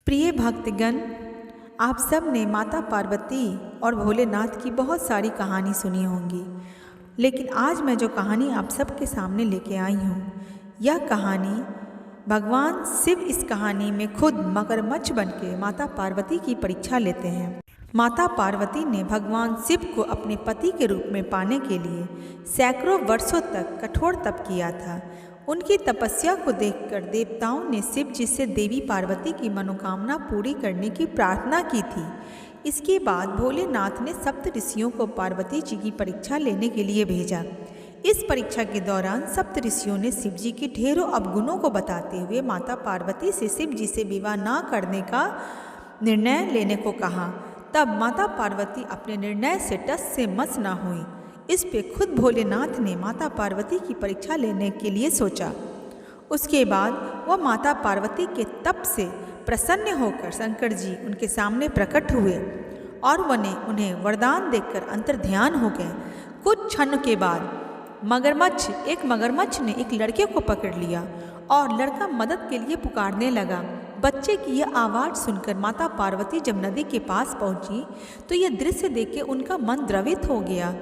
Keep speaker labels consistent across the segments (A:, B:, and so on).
A: प्रिय भक्तगण, आप सब ने माता पार्वती और भोलेनाथ की बहुत सारी कहानी सुनी होंगी, लेकिन आज मैं जो कहानी आप सबके सामने लेके आई हूँ, यह कहानी भगवान शिव इस कहानी में खुद मगरमच्छ बनके माता पार्वती की परीक्षा लेते हैं। माता पार्वती ने भगवान शिव को अपने पति के रूप में पाने के लिए सैकड़ों वर्षों तक कठोर तप किया था। उनकी तपस्या को देखकर देवताओं ने शिव जी से देवी पार्वती की मनोकामना पूरी करने की प्रार्थना की थी। इसके बाद भोलेनाथ ने सप्त ऋषियों को पार्वती जी की परीक्षा लेने के लिए भेजा। इस परीक्षा के दौरान सप्त ऋषियों ने शिव जी के ढेरों अवगुणों को बताते हुए माता पार्वती से शिव जी से विवाह न करने का निर्णय लेने को कहा। तब माता पार्वती अपने निर्णय से टस से मस न हुई। इस पे खुद भोलेनाथ ने माता पार्वती की परीक्षा लेने के लिए सोचा। उसके बाद वह माता पार्वती के तप से प्रसन्न होकर शंकर जी उनके सामने प्रकट हुए और उन्हें वरदान देकर अंतर्ध्यान हो गए। कुछ क्षण के बाद एक मगरमच्छ ने एक लड़के को पकड़ लिया और लड़का मदद के लिए पुकारने लगा। बच्चे की यह आवाज़ सुनकर माता पार्वती जब नदी के पास पहुंची तो यह दृश्य देख के उनका मन द्रवित हो गया।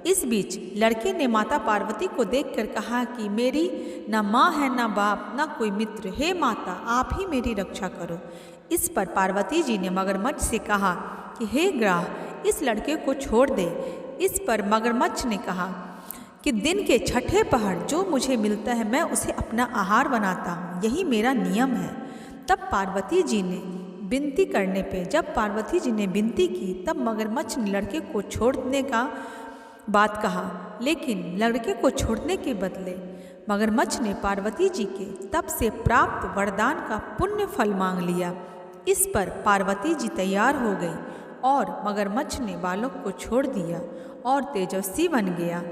A: इस बीच लड़के ने माता पार्वती को देखकर कहा कि मेरी न माँ है, न बाप, न कोई मित्र। हे माता, आप ही मेरी रक्षा करो। इस पर पार्वती जी ने मगरमच्छ से कहा कि हे ग्राह, इस लड़के को छोड़ दे। इस पर मगरमच्छ ने कहा कि दिन के छठे पहर जो मुझे मिलता है मैं उसे अपना आहार बनाता हूँ, यही मेरा नियम है। जब पार्वती जी ने विनती की तब मगरमच्छ ने लड़के को छोड़ने का बात कहा, लेकिन लड़के को छोड़ने के बदले मगरमच्छ ने पार्वती जी के तप से प्राप्त वरदान का पुण्य फल मांग लिया। इस पर पार्वती जी तैयार हो गई और मगरमच्छ ने बालक को छोड़ दिया और तेजस्वी बन गया।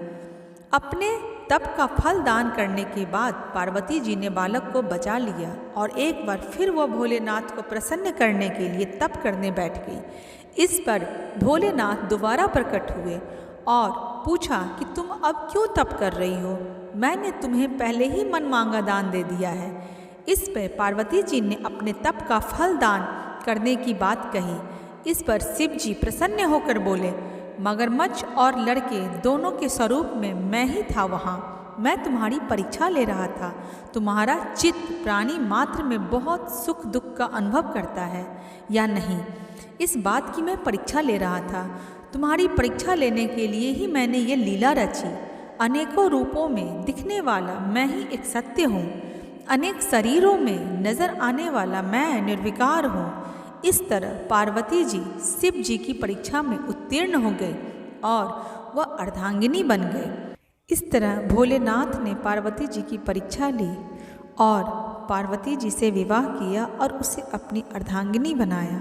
A: अपने तप का फल दान करने के बाद पार्वती जी ने बालक को बचा लिया और एक बार फिर वह भोलेनाथ को प्रसन्न करने के लिए तप करने बैठ गई। इस पर भोलेनाथ दोबारा प्रकट हुए और पूछा कि तुम अब क्यों तप कर रही हो? मैंने तुम्हें पहले ही मन मांगा दान दे दिया है। इस पर पार्वती जी ने अपने तप का फल दान करने की बात कही। इस पर शिव जी प्रसन्न होकर बोले, मगरमच्छ और लड़के दोनों के स्वरूप में मैं ही था वहाँ। मैं तुम्हारी परीक्षा ले रहा था। तुम्हारा चित्त प्राणी मात्र में बहुत सुख दुख का अनुभव करता है या नहीं, इस बात की मैं परीक्षा ले रहा था। तुम्हारी परीक्षा लेने के लिए ही मैंने ये लीला रची। अनेकों रूपों में दिखने वाला मैं ही एक सत्य हूँ। अनेक शरीरों में नजर आने वाला मैं निर्विकार हूँ। इस तरह पार्वती जी शिव जी की परीक्षा में उत्तीर्ण हो गए और वह अर्धांगिनी बन गए। इस तरह भोलेनाथ ने पार्वती जी की परीक्षा ली और पार्वती जी से विवाह किया और उसे अपनी अर्धांगिनी बनाया।